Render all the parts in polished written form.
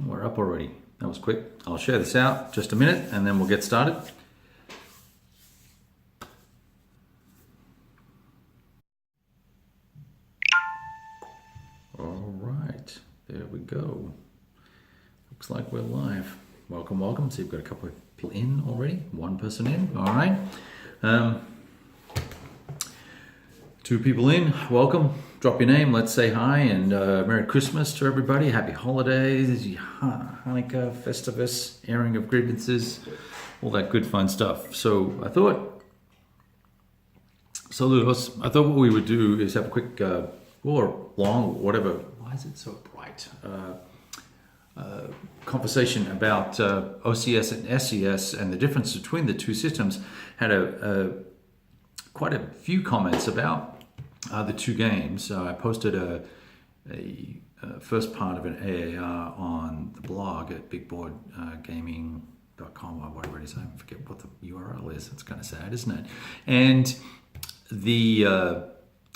We're up already. That was quick. I'll share this out just a minute and then we'll get started. All right, there we go. Looks like we're live. Welcome, welcome. So you've got a couple of people in already. One person in. All right. Two people in. Welcome. Drop your name. Let's say hi and Merry Christmas to everybody. Happy holidays. Hanukkah, Festivus, airing of grievances, all that good fun stuff. So I thought what we would do is have a quick or long, whatever. Why is it so bright? Conversation about OCS and SCS and the difference between the two systems. Had quite a few comments about the two games. I posted a first part of an AAR on the blog at bigboardgaming.com or whatever it is. I forget what the URL is. It's kind of sad, isn't it? And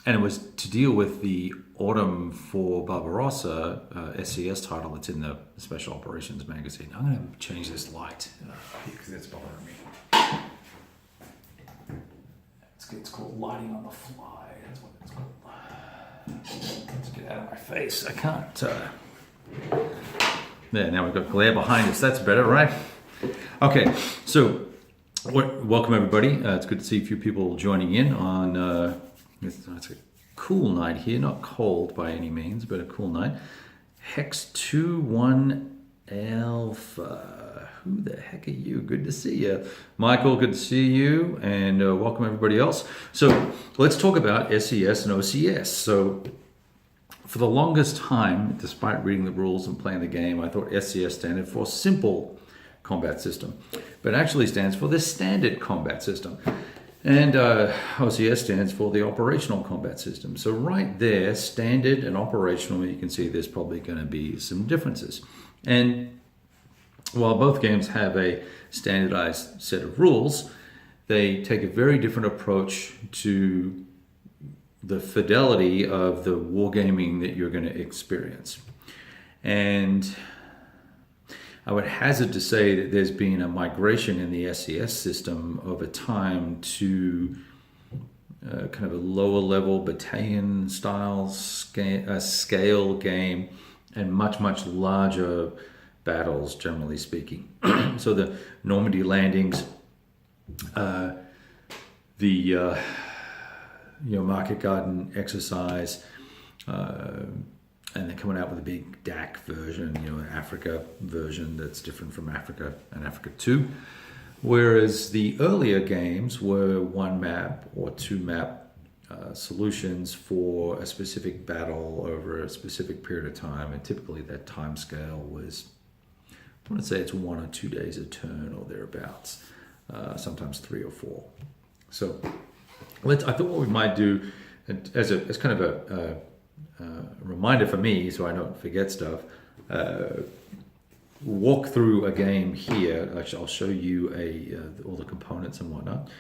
it was to deal with the Autumn for Barbarossa SCS title that's in the Special Operations magazine. I'm going to change this light because it's bothering me. It's called lighting on the fly. That's what it's called. Let's get out of my face. I can't. There, now we've got glare behind us. That's better, right? Okay, so welcome everybody. It's good to see a few people joining in on. It's a cool night here, not cold by any means, but a cool night. Hex 21 Alpha. Who the heck are you? Good to see you. Michael, good to see you, and welcome everybody else. So let's talk about SCS and OCS. So for the longest time, despite reading the rules and playing the game, I thought SCS standard for Simple Combat System, but it actually stands for the Standard Combat System. And OCS stands for the Operational Combat System. So right there, standard and operational, you can see there's probably going to be some differences. And while both games have a standardized set of rules, they take a very different approach to the fidelity of the wargaming that you're going to experience. And I would hazard to say that there's been a migration in the SCS system over time to kind of a lower level battalion style scale game and much larger battles, generally speaking. So the Normandy landings, the Market Garden exercise, and they're coming out with a big DAC version, Africa version that's different from Africa and Africa 2. Whereas the earlier games were one map or two map solutions for a specific battle over a specific period of time. And typically that time scale was, I want to say it's 1 or 2 days a turn or thereabouts, sometimes 3 or 4. So I thought what we might do as kind of a reminder for me, so I don't forget stuff, walk through a game here. I'll show you all the components and whatnot,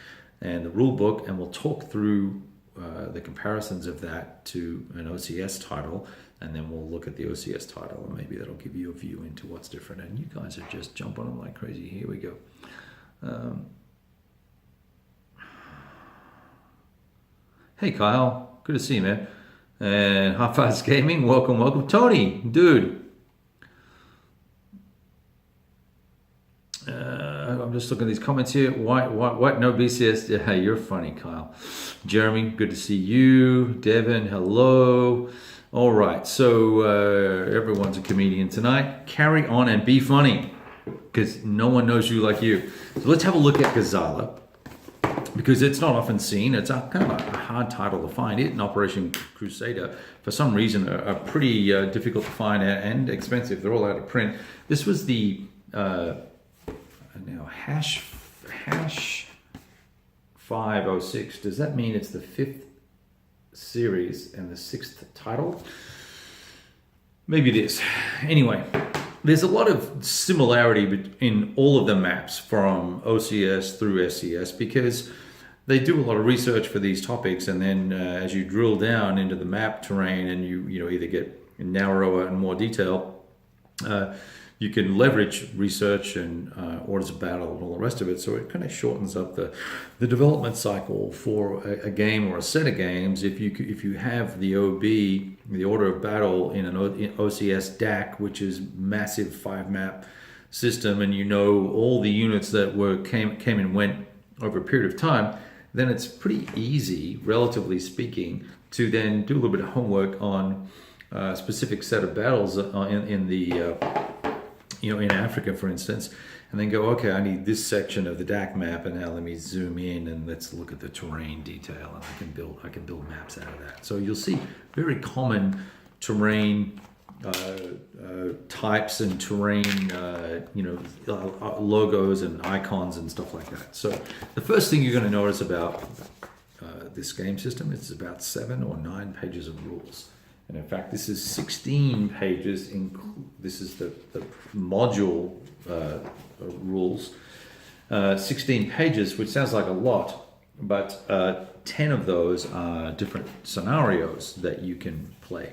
and the rule book, and we'll talk through the comparisons of that to an OCS title, and then we'll look at the OCS title, and maybe that'll give you a view into what's different. And you guys are just jumping on like crazy. Here we go. Hey Kyle, good to see you, man. And Half Fast Gaming, welcome. Tony, dude. I'm just looking at these comments here. What? No BCS? Yeah, you're funny, Kyle. Jeremy, good to see you. Devin, hello. All right, so everyone's a comedian tonight. Carry on and be funny, because no one knows you like you. So let's have a look at Gazala, because it's not often seen. It's a kind of a hard title to find. It and Operation Crusader, for some reason, are pretty difficult to find and expensive. They're all out of print. This was the hash 506. Does that mean it's the 5th series and the 6th title? Maybe it is. Anyway, there's a lot of similarity in all of the maps from OCS through SCS, because they do a lot of research for these topics, and then as you drill down into the map terrain and you either get narrower and more detail, you can leverage research and orders of battle and all the rest of it. So it kind of shortens up the development cycle for a game or a set of games. If you have the OB, the order of battle, in an OCS DAC, which is massive 5-map system, and you know all the units that came and went over a period of time, then it's pretty easy, relatively speaking, to then do a little bit of homework on a specific set of battles in the in Africa, for instance, and then go, okay, I need this section of the DAC map, and now let me zoom in and let's look at the terrain detail, and I can build maps out of that. So you'll see very common terrain types and terrain, logos and icons and stuff like that. So the first thing you're going to notice about this game system is about 7 or 9 pages of rules. And in fact, this is 16 pages. This is the module rules. 16 pages, which sounds like a lot, but 10 of those are different scenarios that you can play.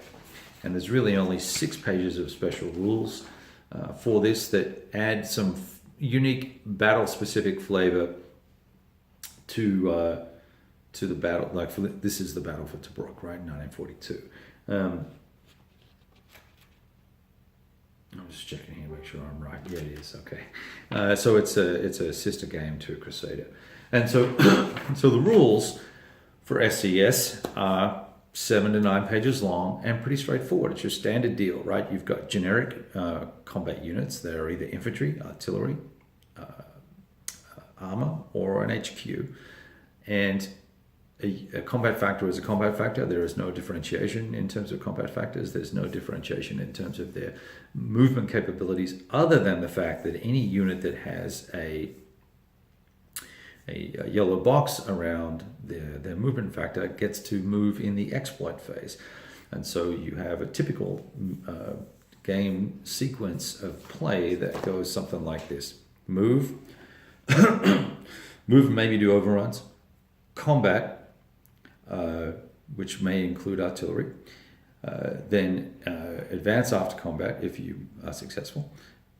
And there's really only 6 pages of special rules for this that add some unique battle-specific flavor to the battle. Like this is the battle for Tobruk, right, 1942. I'm just checking here, make sure I'm right. Yeah, it is. Okay. So it's a sister game to Crusader, and so so the rules for SCS are 7 to 9 pages long and pretty straightforward. It's your standard deal, right? You've got generic combat units that are either infantry, artillery, armor, or an HQ, and a combat factor is a combat factor. There is no differentiation in terms of combat factors. There's no differentiation in terms of their movement capabilities, other than the fact that any unit that has a yellow box around their movement factor gets to move in the exploit phase. And so you have a typical game sequence of play that goes something like this. Move, move and maybe do overruns, combat, which may include artillery, then advance after combat if you are successful,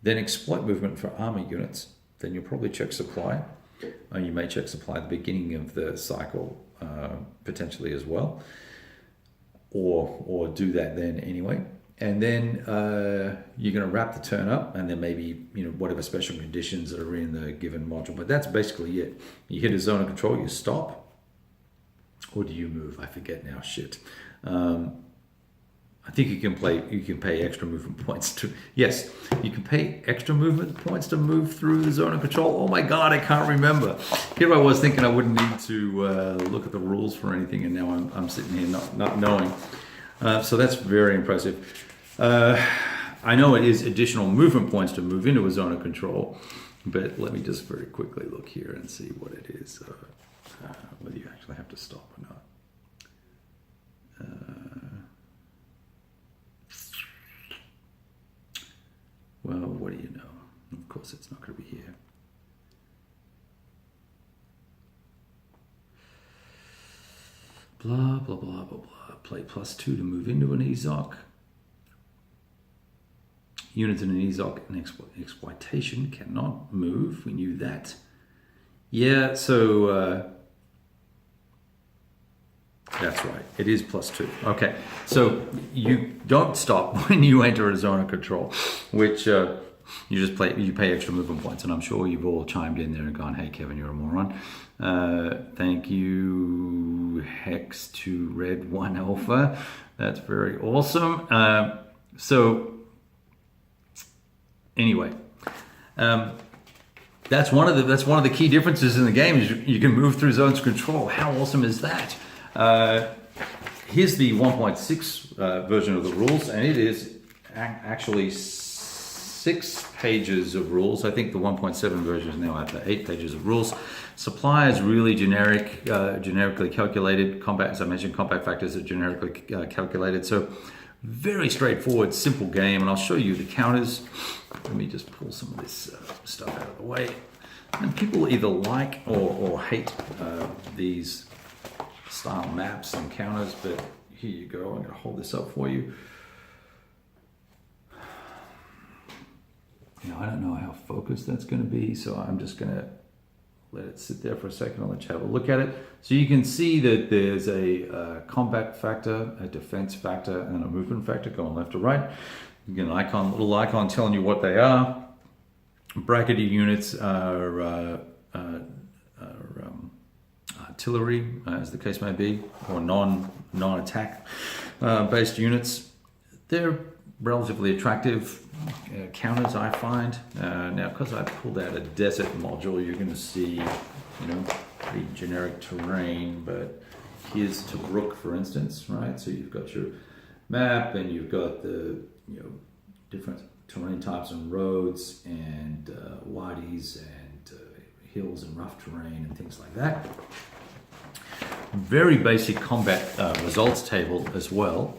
then exploit movement for armor units, then you'll probably check supply. You may check supply at the beginning of the cycle potentially as well, or do that then anyway. And then you're going to wrap the turn up, and then maybe whatever special conditions that are in the given module. But that's basically it. You hit a zone of control, you stop. Or do you move? I forget now. Shit. I think you can pay extra movement points to. Yes, you can pay extra movement points to move through the zone of control. Oh my God, I can't remember. Here I was thinking I wouldn't need to look at the rules for anything, and now I'm sitting here not knowing. So that's very impressive. I know it is additional movement points to move into a zone of control, but let me just very quickly look here and see what it is. Whether you actually have to stop or not. Well, what do you know? Of course, it's not going to be here. Blah, blah, blah, blah, blah. Play +2 to move into an EZOC. Units in an EZOC and exploitation cannot move. We knew that. Yeah, so that's right. It is +2. Okay, so you don't stop when you enter a zone of control, which you pay extra movement points, and I'm sure you've all chimed in there and gone, "Hey, Kevin, you're a moron." Thank you, Hex to Red 1 Alpha. That's very awesome. So anyway. That's one of the key differences in the game is you can move through zones of control. How awesome is that? Here's the 1.6 version of the rules, and it is actually 6 pages of rules. I think the 1.7 version is now at the 8 pages of rules. Supply is really generically calculated. Combat, as I mentioned, combat factors are generically calculated. So very straightforward, simple game, and I'll show you the counters. Let me just pull some of this stuff out of the way. And people either like or hate these style maps and counters, but here you go. I'm going to hold this up for you. focus that's going to be. So I'm just going to let it sit there for a second. I'll let you have a look at it. So you can see that there's a combat factor, a defense factor, and a movement factor going left to right. You get an icon, little icon telling you what they are. Bracketed units are artillery, as the case may be, or non-attack based units. They're relatively attractive counters, I find. Now, because I pulled out a desert module, you're going to see, pretty generic terrain. But here's Tobruk, for instance, right? So you've got your map, and you've got the different terrain types and roads and wadis and hills and rough terrain and things like that. Very basic combat results table as well.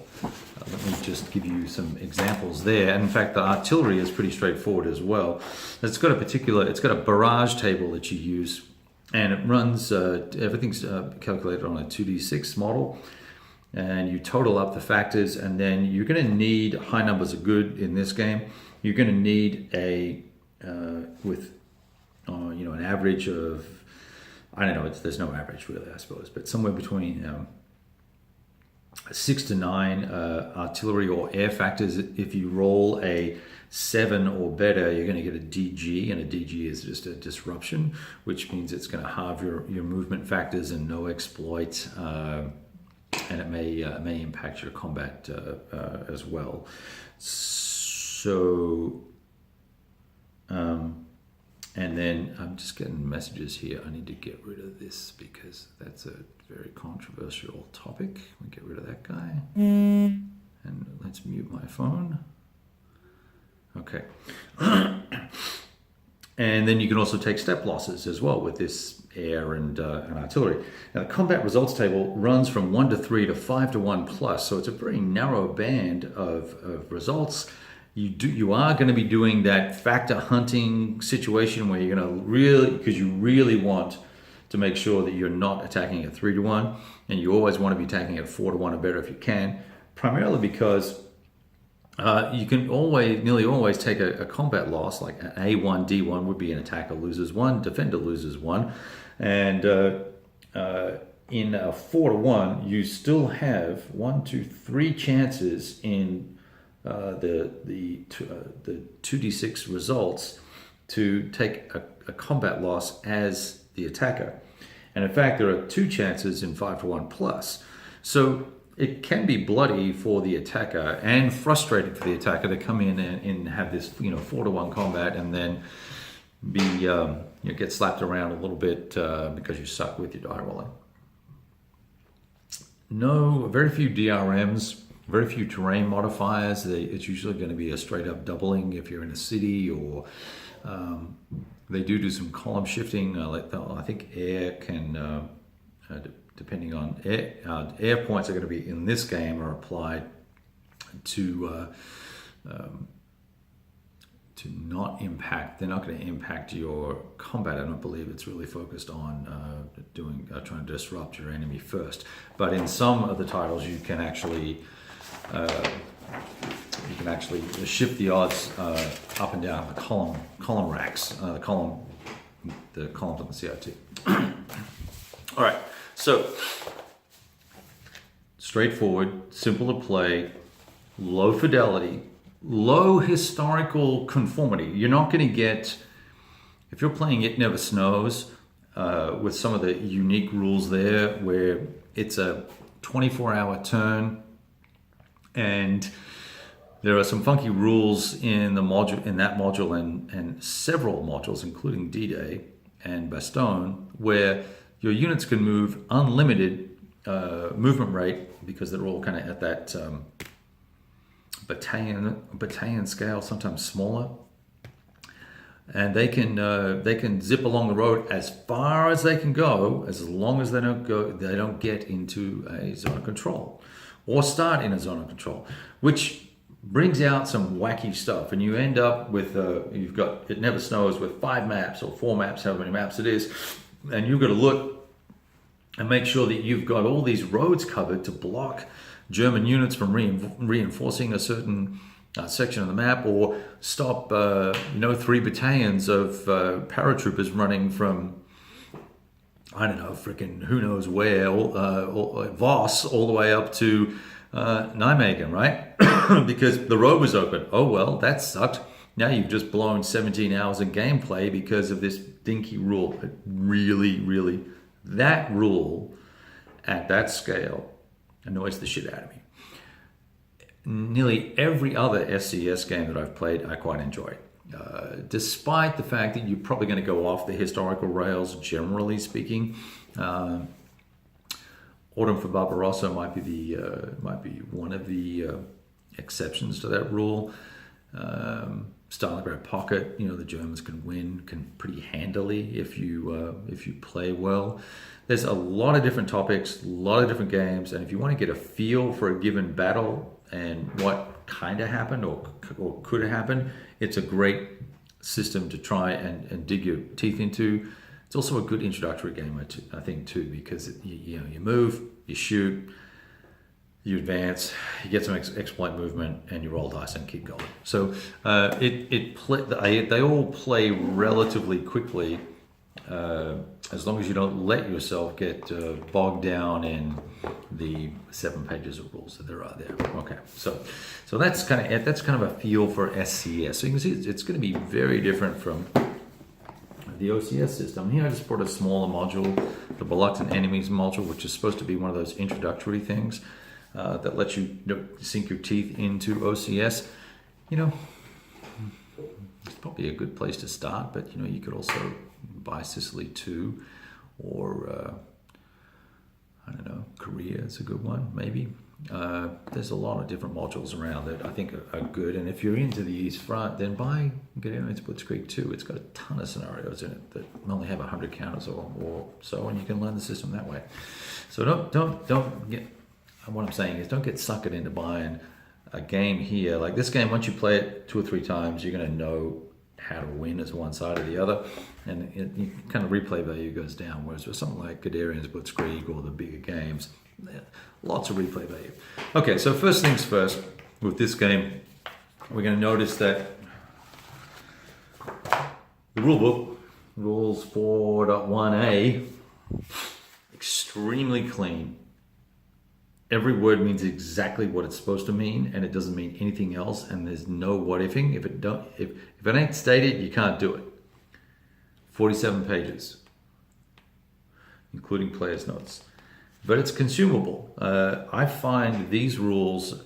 Let me just give you some examples there. And in fact, the artillery is pretty straightforward as well. It's got a barrage table that you use, and it runs, everything's calculated on a 2d6 model, and you total up the factors, and then you're going to need, high numbers are good in this game, you're going to need an average of, I don't know, there's no average really, I suppose, but somewhere between 6 to 9 artillery or air factors. If you roll a 7 or better, you're going to get a DG, and a DG is just a disruption, which means it's going to halve your movement factors and no exploit, and it may impact your combat as well. So, and then I'm just getting messages here. I need to get rid of this because that's a very controversial topic. Let me get rid of that guy. And let's mute my phone. Okay. And then you can also take step losses as well with this air and artillery. Now, the combat results table runs from 1 to 3 to 5 to 1 plus, so it's a very narrow band of results. You are going to be doing that factor hunting situation where you're going to because you really want to make sure that you're not attacking at 3 to 1, and you always want to be attacking at 4 to 1 or better if you can, primarily because you can nearly always take a combat loss, like an A1, D1 would be an attacker loses 1, defender loses 1, and in a 4 to 1, you still have 1, 2, 3 chances in the 2d6 results to take a combat loss as the attacker. And in fact, there are 2 chances in 5 to 1 plus. So it can be bloody for the attacker and frustrating for the attacker to come in and have this 4 to 1 combat and then be get slapped around a little bit because you suck with your die rolling. Very few DRMs. Very few terrain modifiers. It's usually going to be a straight up doubling if you're in a city, or they do some column shifting. I think air can, depending on air points are going to be in this game are applied to not impact. They're not going to impact your combat. I don't believe it's really focused on trying to disrupt your enemy first. But in some of the titles, you can actually shift the odds up and down the column racks, the columns on the CRT. All right, so straightforward, simple to play, low fidelity, low historical conformity. You're not going to get, if you're playing It Never Snows, with some of the unique rules there, where it's a 24-hour turn. And there are some funky rules in that module and several modules, including D-Day and Bastogne, where your units can move unlimited movement rate because they're all kind of at that battalion scale, sometimes smaller, and they can zip along the road as far as they can go, as long as they don't get into a zone of control or start in a zone of control, which brings out some wacky stuff. And you end up with, you've got It Never Snows with 5 maps or 4 maps, however many maps it is, and you've got to look and make sure that you've got all these roads covered to block German units from reinforcing a certain section of the map, or stop 3 battalions of paratroopers running from, I don't know, freaking who knows where, or Voss all the way up to Nijmegen, right? Because the road was open. Oh well, that sucked. Now you've just blown 17 hours of gameplay because of this dinky rule. It really, that rule at that scale annoys the shit out of me. Nearly every other SCS game that I've played, I quite enjoy. Despite the fact that you're probably going to go off the historical rails, generally speaking. Autumn for Barbarossa might be one of the exceptions to that rule. Stalingrad Pocket, the Germans can win pretty handily if you play well. There's a lot of different topics, a lot of different games, and if you want to get a feel for a given battle and what kind of happened or could have happened, it's a great system to try and dig your teeth into. It's also a good introductory game, I think, too, because you you shoot, you advance, you get some exploit movement, and you roll dice and keep going. So they all play relatively quickly, as long as you don't let yourself get bogged down in the 7 pages of rules that there are there. Okay, so that's kind of a feel for SCS. So you can see it's going to be very different from the OCS system. Here I just brought a smaller module, the Reluctant Enemies module, which is supposed to be one of those introductory things that lets you sink your teeth into OCS. It's probably a good place to start, but you could also buy Sicily 2, or I don't know, Korea is a good one, maybe. There's a lot of different modules around that I think are good, and if you're into the East Front, then buy Guderian's Blitzkrieg 2. It's got a ton of scenarios in it that only have 100 counters or so, and you can learn the system that way. So don't get. What I'm saying is, don't get suckered into buying a game here. Like this game, once you play it 2 or 3 times, you're going to know how to win as one side or the other, and kind of replay value goes down. Whereas with something like Guderian's Blitzkrieg or the bigger games, lots of replay value. Okay, so first things first, with this game, we're going to notice that the rulebook, rules 4.1a, extremely clean. Every word means exactly what it's supposed to mean, and it doesn't mean anything else, and there's no what-ifing. If it ain't stated, you can't do it. 47 pages, including player's notes. But it's consumable. I find these rules,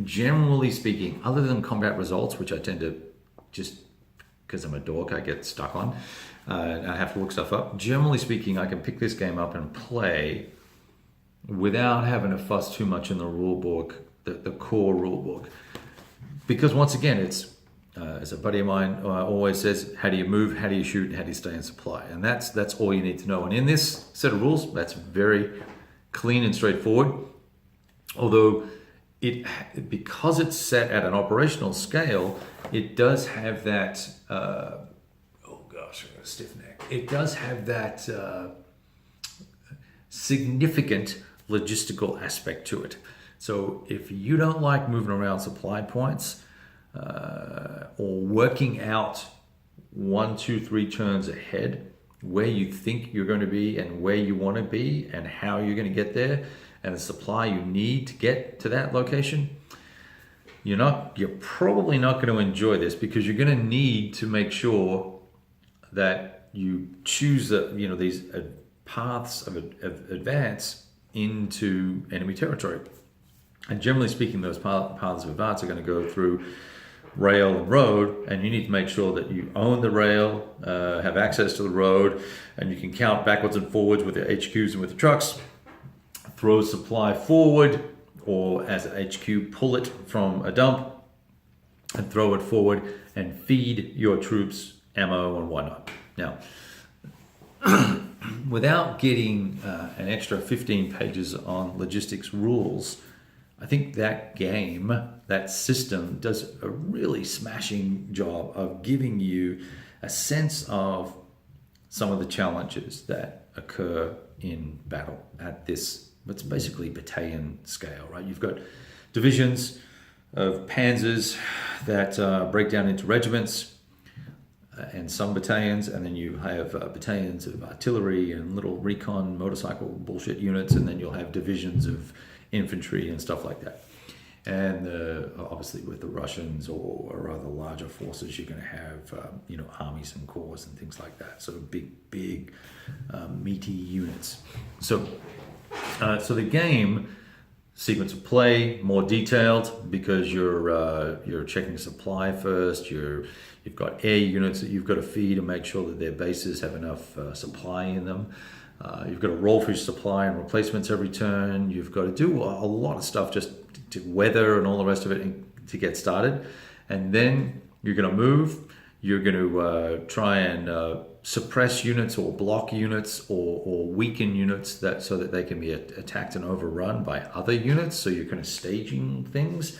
generally speaking, other than combat results, which I tend to, just because I'm a dork, I get stuck on, and I have to look stuff up. Generally speaking, I can pick this game up and play without having to fuss too much in the rule book, the core rule book. Because once again, it's, as a buddy of mine always says, how do you move, how do you shoot, and how do you stay in supply? And that's all you need to know. And in this set of rules, that's very clean and straightforward. Although, because it's set at an operational scale, it does have that, oh gosh, I've got a stiff neck. It does have that significant logistical aspect to it. So if you don't like moving around supply points or working out 1, 2, 3 turns ahead where you think you're going to be and where you want to be and how you're going to get there and the supply you need to get to that location, you're probably not going to enjoy this, because you're going to need to make sure that you choose these paths of advance into enemy territory. And generally speaking, those paths of advance are going to go through rail and road, and you need to make sure that you own the rail, have access to the road, and you can count backwards and forwards with the HQs and with the trucks, throw supply forward, or as an HQ, pull it from a dump and throw it forward and feed your troops ammo and whatnot. Now, without getting an extra 15 pages on logistics rules, I think that game, that system, does a really smashing job of giving you a sense of some of the challenges that occur in battle at this, it's basically battalion scale, right? You've got divisions, of panzers that break down into regiments and some battalions, and then you have battalions of artillery and little recon motorcycle bullshit units, and then you'll have divisions of infantry and stuff like that. And obviously with the Russians or other larger forces, you're going to have armies and corps and things like that. So big meaty units. So the game sequence of play more detailed because you're checking supply first. You've got air units that you've got to feed and make sure that their bases have enough supply in them. You've got to roll for your supply and replacements every turn. You've got to do a lot of stuff just to weather and all the rest of it to get started. And then you're going to move. You're going to try and suppress units or block units or weaken units so that they can be attacked and overrun by other units. So you're kind of staging things.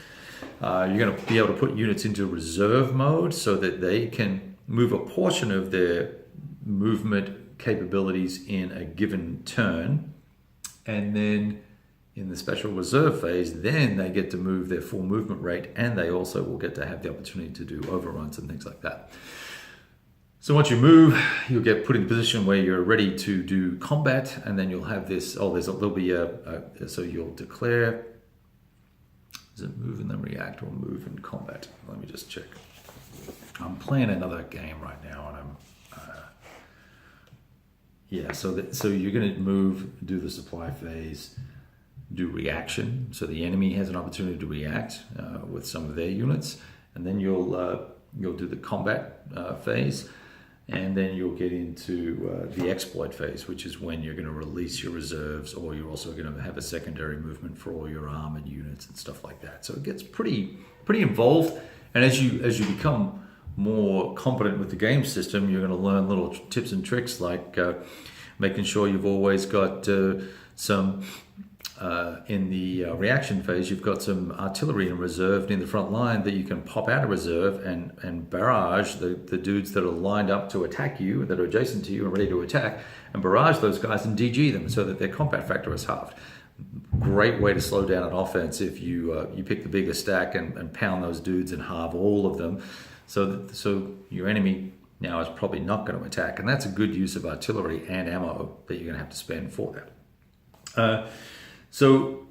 You're going to be able to put units into reserve mode so that they can move a portion of their movement capabilities in a given turn. And then in the special reserve phase, then they get to move their full movement rate, and they also will get to have the opportunity to do overruns and things like that. So once you move, you'll get put in a position where you're ready to do combat, and then you'll have this, there'll be so you'll declare, is it move and then react or move and combat? Let me just check. I'm playing another game right now, and so you're going to move, do the supply phase, do reaction, so the enemy has an opportunity to react with some of their units, and then you'll do the combat phase, and then you'll get into the exploit phase, which is when you're going to release your reserves, or you're also going to have a secondary movement for all your armored units and stuff like that. So it gets pretty involved, and as you become more competent with the game system, you're going to learn little tips and tricks like making sure you've always got some in the reaction phase, you've got some artillery in reserve in the front line that you can pop out of reserve and barrage the dudes that are lined up to attack you, that are adjacent to you and ready to attack, and barrage those guys and DG them so that their combat factor is halved. Great way to slow down an offense if you pick the biggest stack and pound those dudes and halve all of them, so your enemy now is probably not going to attack, and that's a good use of artillery and ammo that you're going to have to spend for that. So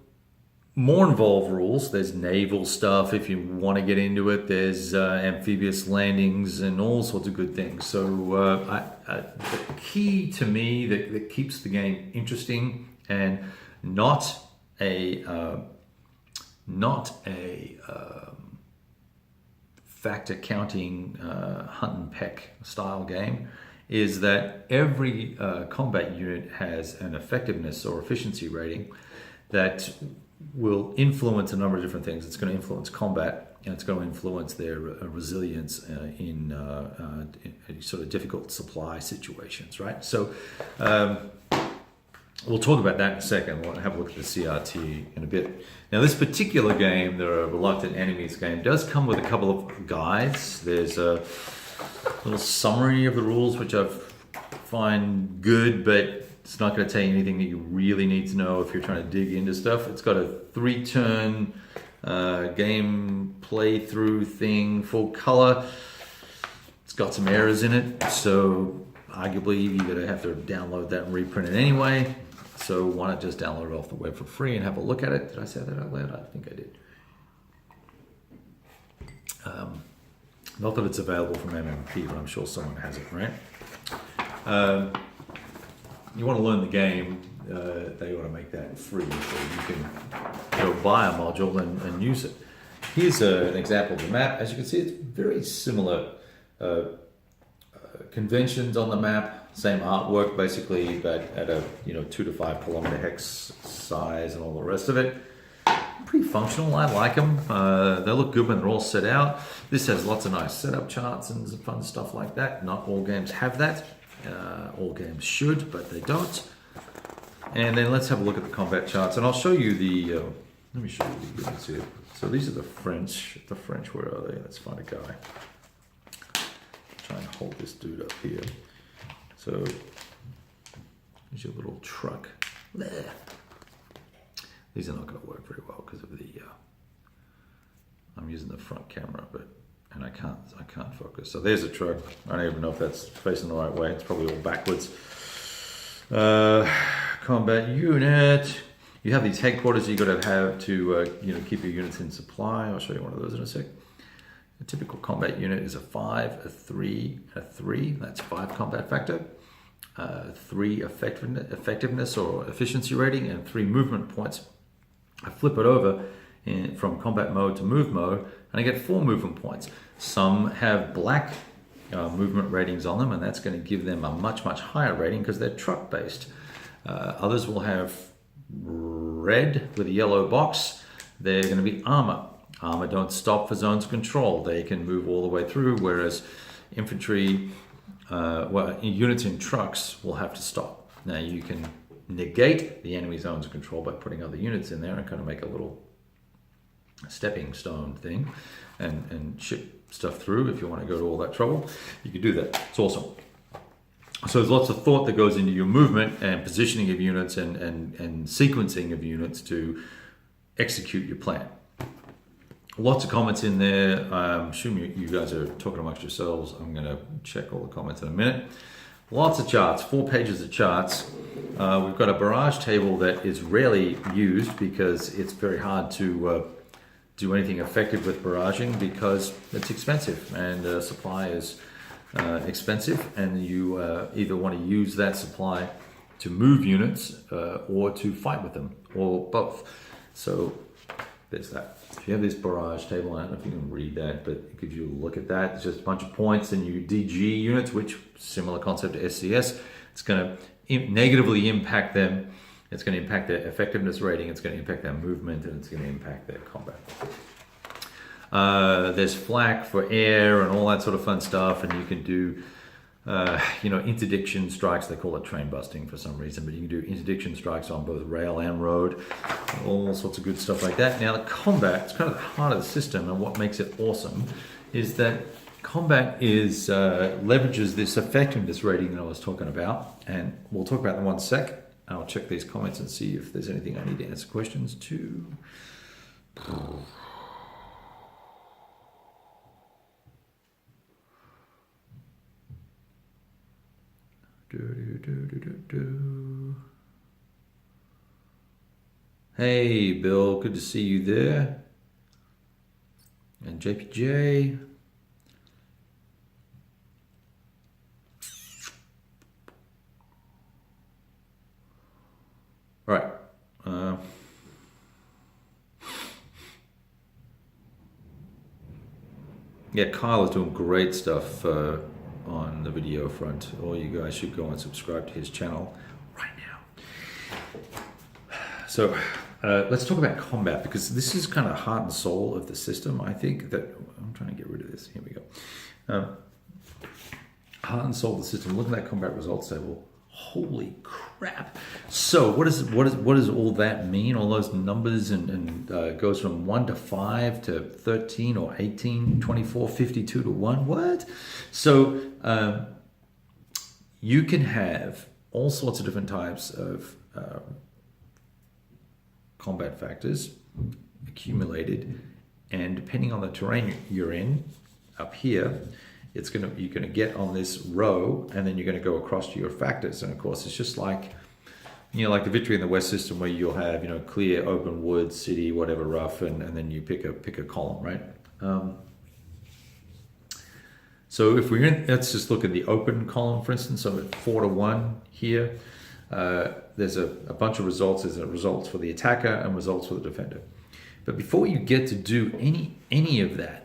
more involved rules. There's naval stuff if you want to get into it. There's amphibious landings and all sorts of good things. So the key to me that keeps the game interesting and not a factor counting hunt and peck style game is that every combat unit has an effectiveness or efficiency rating that will influence a number of different things. It's going to influence combat, and it's going to influence their resilience in sort of difficult supply situations, right? So we'll talk about that in a second. We'll have a look at the CRT in a bit. Now, this particular game, the Reluctant Enemies game, does come with a couple of guides. There's a little summary of the rules, which I find good, but it's not going to tell you anything that you really need to know if you're trying to dig into stuff. It's got a 3-turn game playthrough thing, full color. It's got some errors in it, so arguably you're going to have to download that and reprint it anyway. So why not just download it off the web for free and have a look at it? Did I say that out loud? I think I did. Not that it's available from MMP, but I'm sure someone has it, right? You want to learn the game, they ought to make that free so you can go buy a module and use it. Here's an example of the map. As you can see, it's very similar conventions on the map, same artwork basically, but at a 2 to 5 kilometer hex size and all the rest of it. Pretty functional. I like them. They look good when they're all set out. This has lots of nice setup charts and fun stuff like that. Not all games have that. All games should, but they don't. And then let's have a look at the combat charts, and I'll show you the. Let me show you the units here. So these are the French. The French, where are they? Let's find a guy. Try and hold this dude up here. So here's your little truck. There. These are not going to work very well because of the I'm using the front camera, and I can't focus. So there's a truck. I don't even know if that's facing the right way. It's probably all backwards. Combat unit. You have these headquarters you got to have to keep your units in supply. I'll show you one of those in a sec. A typical combat unit is a 5, a 3, and a 3. That's 5 combat factor, 3 effectiveness or efficiency rating, and 3 movement points. I flip it over from combat mode to move mode, and I get 4 movement points. Some have black movement ratings on them, and that's going to give them a much higher rating because they're truck based. Others will have red with a yellow box. They're going to be armor. Armor don't stop for zones of control. They can move all the way through, whereas infantry, units in trucks will have to stop. Now you can negate the enemy zones of control by putting other units in there and kind of make a little stepping stone thing and ship stuff through. If you want to go to all that trouble, you can do that. It's awesome. So there's lots of thought that goes into your movement and positioning of units and sequencing of units to execute your plan. Lots of comments in there. I'm assuming you guys are talking amongst yourselves. I'm going to check all the comments in a minute. Lots of charts, 4 pages of charts. We've got a barrage table that is rarely used because it's very hard to do anything effective with barraging because it's expensive and supply is expensive, and you either want to use that supply to move units or to fight with them, or both. So there's that. If you have this barrage table, I don't know if you can read that, but it gives you a look at that. It's just a bunch of points and your DG units, which similar concept to SCS. It's going to negatively impact them. It's going to impact their effectiveness rating. It's going to impact their movement, and it's going to impact their combat. There's flak for air and all that sort of fun stuff, and you can do interdiction strikes. They call it train busting for some reason, but you can do interdiction strikes on both rail and road, all sorts of good stuff like that. Now the combat, it's kind of the heart of the system, and what makes it awesome is that combat is leverages this effectiveness rating that I was talking about, and we'll talk about that in one sec. I'll check these comments and see if there's anything I need to answer questions to. Hey Bill, good to see you there. And JPJ. All right. Yeah, Kyle is doing great stuff on the video front. All you guys should go and subscribe to his channel right now. So let's talk about combat, because this is kind of the heart and soul of the system. I think that I'm trying to get rid of this. Here we go. Heart and soul of the system. Look at that combat results table. Holy crap! So what does all that mean? All those numbers and goes from 1 to 5 to 13 or 18, 24, 52 to 1. What? So you can have all sorts of different types of combat factors accumulated, and depending on the terrain you're in, up here, you're gonna get on this row, and then you're gonna go across to your factors. And of course, it's just like, like the Victory in the West system, where you'll have, clear, open, wood, city, whatever, rough, and then you pick a column, right? So if let's just look at the open column, for instance. So at 4 to 1 here, there's a bunch of results. There's results for the attacker and results for the defender. But before you get to do any of that,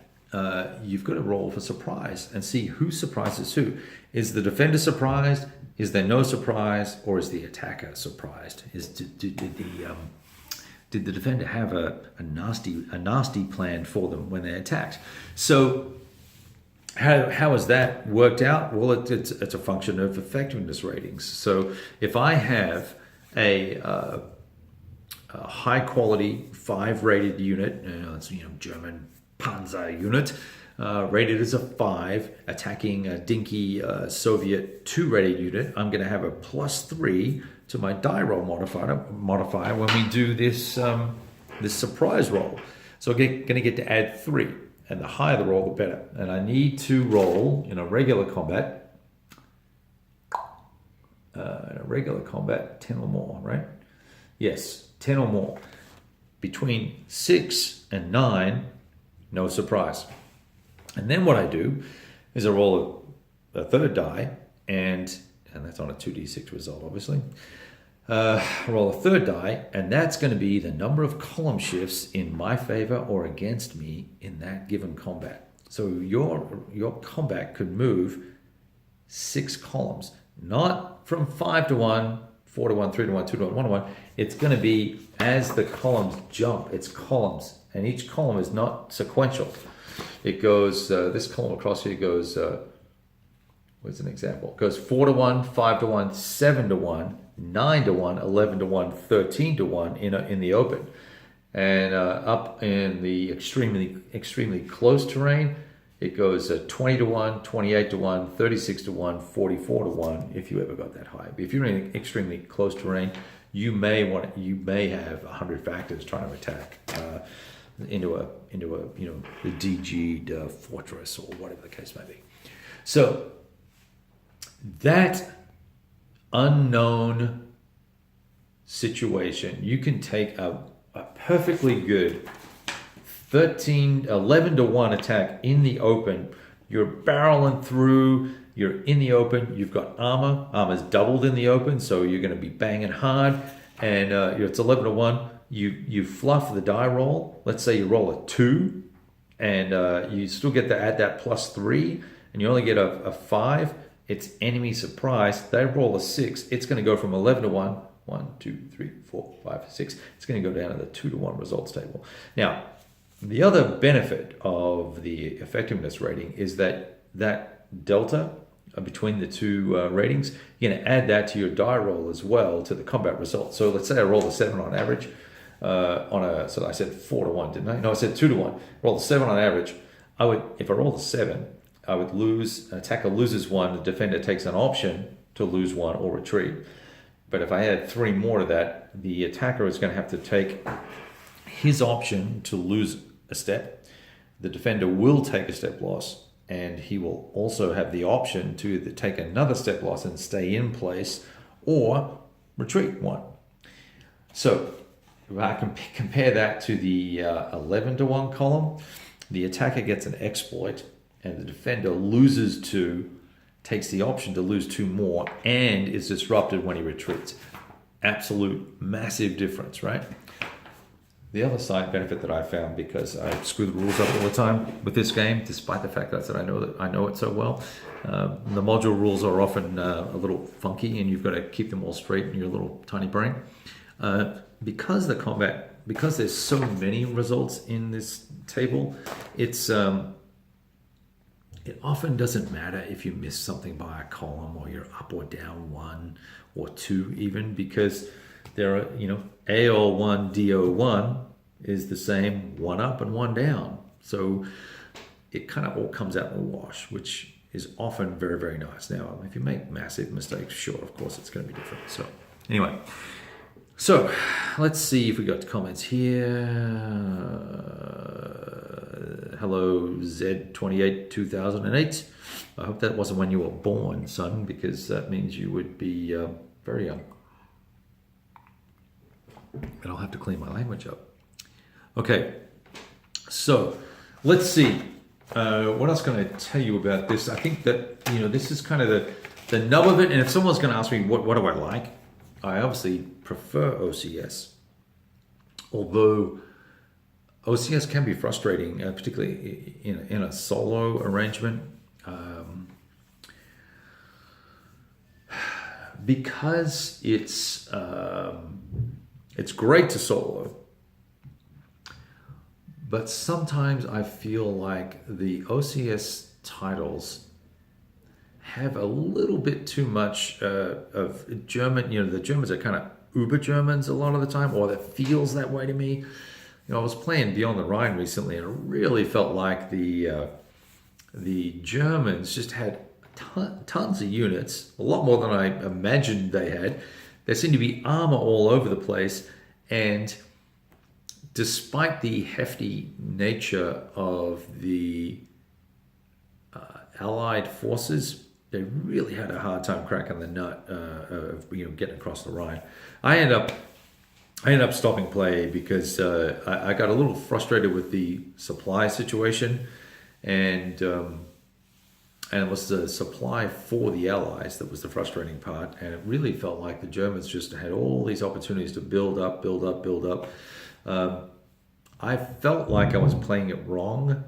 you've got to roll for surprise and see who surprises who. Is the defender surprised? Is there no surprise? Or is the attacker surprised? Did the defender have a nasty plan for them when they attacked? So how has that worked out? Well, it's a function of effectiveness ratings. So if I have a high quality 5 rated unit, it's German Panzer unit, rated as a 5, attacking a dinky Soviet 2 rated unit, I'm going to have a +3 to my die roll modifier when we do this this surprise roll. So I'm going to get to add 3. And the higher the roll, the better. And I need to roll in a regular combat. 10 or more, right? Yes, 10 or more. Between 6 and 9, no surprise. And then what I do is I roll a third die, and that's on a 2d6 result, obviously. Roll a third die, and that's going to be the number of column shifts in my favor or against me in that given combat. So your combat could move 6 columns, not from 5 to 1, 4 to 1, 3 to 1, 2 to 1, 1 to 1. It's going to be as the columns jump. It's columns, and each column is not sequential. It goes, this column across here goes, what's an example? It goes 4 to 1, 5 to 1, 7 to 1, 9 to 1, 11 to 1, 13 to 1 in the open. And up in the extremely close terrain, it goes 20 to 1, 28 to 1, 36 to 1, 44 to 1, if you ever got that high. But if you're in extremely close terrain, you may have 100 factors trying to attack into a the DG'd fortress or whatever the case may be. So that unknown situation, you can take a perfectly good 11 to 1 attack in the open. You're barreling through, you're in the open, you've got armor's doubled in the open, so you're going to be banging hard, and it's 11 to 1. You fluff the die roll. Let's say you roll a 2, and you still get to add that +3, and you only get a 5. It's enemy surprise. They roll a 6. It's going to go from 11 to 1. 1, 2, 3, 4, 5, 6. It's going to go down to the 2 to 1 results table. Now, the other benefit of the effectiveness rating is that delta between the two ratings, you're going to add that to your die roll as well to the combat result. So let's say I rolled a 7 on average so I said 4 to 1, didn't I? No, I said 2 to 1. Rolled a 7 on average. If I rolled a 7, I would lose, an attacker loses 1, the defender takes an option to lose 1 or retreat. But if I add 3 more to that, the attacker is going to have to take his option to lose a step. The defender will take a step loss, and he will also have the option to either take another step loss and stay in place or retreat 1. So if I can compare that to the 11 to 1 column, the attacker gets an exploit and the defender loses 2, takes the option to lose 2 more, and is disrupted when he retreats. Absolute massive difference, right? The other side benefit that I found, because I screw the rules up all the time with this game, despite the fact that I know it so well, the module rules are often a little funky, and you've got to keep them all straight in your little tiny brain. Because there's so many results in this table, it often doesn't matter if you miss something by a column, or you're up or down 1 or 2 even, because there are, AO1, DO1 is the same 1 up and 1 down. So it kind of all comes out in the wash, which is often very, very nice. Now, if you make massive mistakes, sure, of course, it's going to be different. So anyway, so let's see if we got comments here. Hello, Z28 2008. I hope that wasn't when you were born, son, because that means you would be very young. And I'll have to clean my language up. Okay, so let's see. What else can I tell you about this? I think that, this is kind of the nub of it. And if someone's going to ask me, what do I like? I obviously prefer OCS. Although OCS can be frustrating, particularly in a solo arrangement, because it's great to solo, but sometimes I feel like the OCS titles have a little bit too much of German. The Germans are kind of uber Germans a lot of the time, or that feels that way to me. I was playing Beyond the Rhine recently, and it really felt like the Germans just had tons of units, a lot more than I imagined they had. There seemed to be armor all over the place, and despite the hefty nature of the Allied forces, they really had a hard time cracking the nut of getting across the Rhine. I ended up stopping play because I got a little frustrated with the supply situation, and it was the supply for the Allies that was the frustrating part. And it really felt like the Germans just had all these opportunities to build up. I felt like I was playing it wrong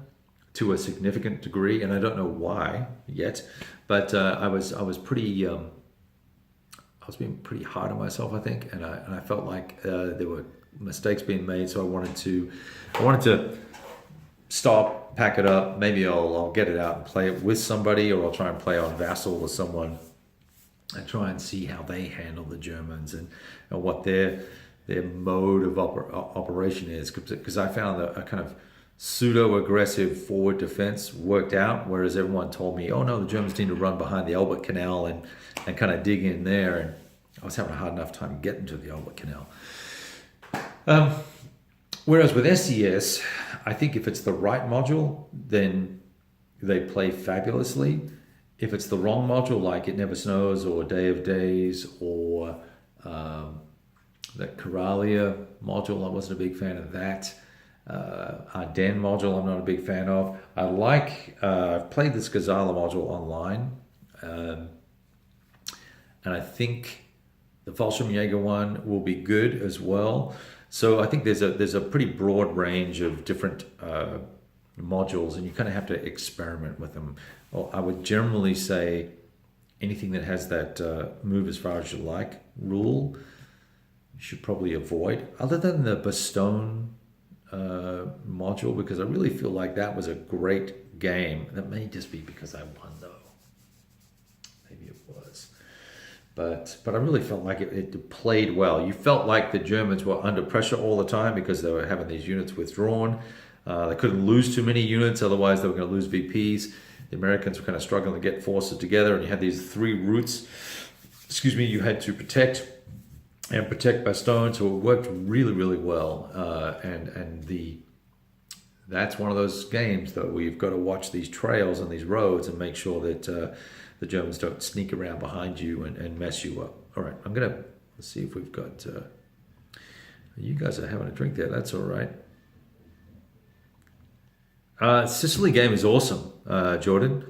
to a significant degree, and I don't know why yet, but I was being pretty hard on myself, I think, and I felt like there were mistakes being made, so I wanted to stop, pack it up. Maybe I'll get it out and play it with somebody, or I'll try and play on Vassal with someone and try and see how they handle the Germans and what their mode of operation is, because I found a kind of pseudo-aggressive forward defense worked out, whereas everyone told me, oh no, the Germans need to run behind the Elbe Canal and kind of dig in there, and I was having a hard enough time getting to the Elbe Canal. Whereas with SCS, I think if it's the right module, then they play fabulously. If it's the wrong module, like It Never Snows or Day of Days or that Coralia module, I wasn't a big fan of that. Ardennes module, I'm not a big fan of. I've played this Gazala module online, and I think the Fallschirmjäger one will be good as well. So I think there's a pretty broad range of different modules, and you kind of have to experiment with them. Well, I would generally say anything that has that move as far as you like rule, you should probably avoid, other than the Bastogne module, because I really feel like that was a great game. That may just be because I won, though. Maybe it was. But I really felt like it played well. You felt like the Germans were under pressure all the time because they were having these units withdrawn. They couldn't lose too many units, otherwise they were going to lose VPs. The Americans were kind of struggling to get forces together, and you had these three routes, you had to protect Bastogne, so it worked really, really well. That's one of those games that we've got to watch these trails and these roads and make sure that the Germans don't sneak around behind you and mess you up. All right, let's see if we've got, you guys are having a drink there, that's all right. Sicily game is awesome, Jordan.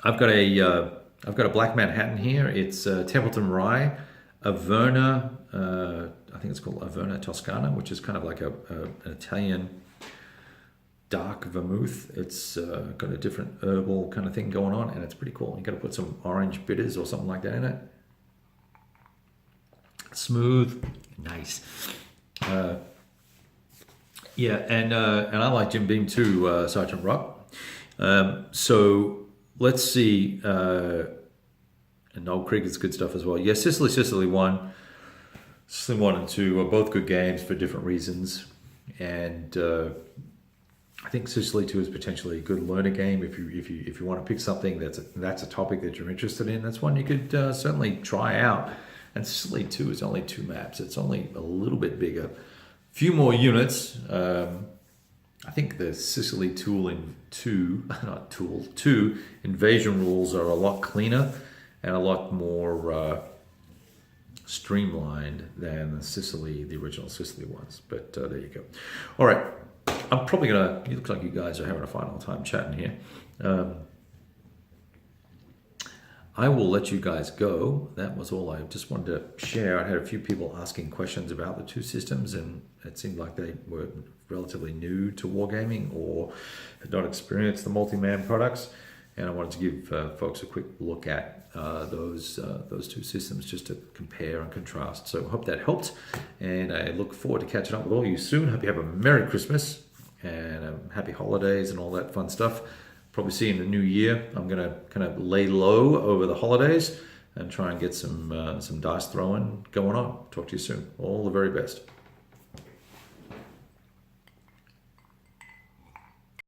I've got a Black Manhattan here. It's Templeton Rye, Averna. I think it's called Averna Toscana, which is kind of like an Italian dark vermouth. It's got a different herbal kind of thing going on, and it's pretty cool. You got to put some orange bitters or something like that in it. Smooth, nice. Yeah, and I like Jim Beam too, Sergeant Rock. So let's see. And Old Creek is good stuff as well. Yeah, Sicily 1. Sicily 1 and 2 are both good games for different reasons. And I think Sicily 2 is potentially a good learner game. If you want to pick something that's a topic that you're interested in, that's one you could certainly try out. And Sicily 2 is only 2 maps. It's only a little bit bigger. Few more units. I think the Sicily 2 invasion rules are a lot cleaner and a lot more streamlined than the original Sicily ones. But there you go. All right, I'm probably gonna. It looks like you guys are having a final time chatting here. I will let you guys go. That was all I just wanted to share. I had a few people asking questions about the two systems, and it seemed like they were relatively new to wargaming or had not experienced the multi-man products. And I wanted to give folks a quick look at those two systems just to compare and contrast. So I hope that helped, and I look forward to catching up with all you soon. Hope you have a Merry Christmas and happy holidays and all that fun stuff. Probably see you in the new year. I'm going to kind of lay low over the holidays and try and get some dice throwing going on. Talk to you soon. All the very best.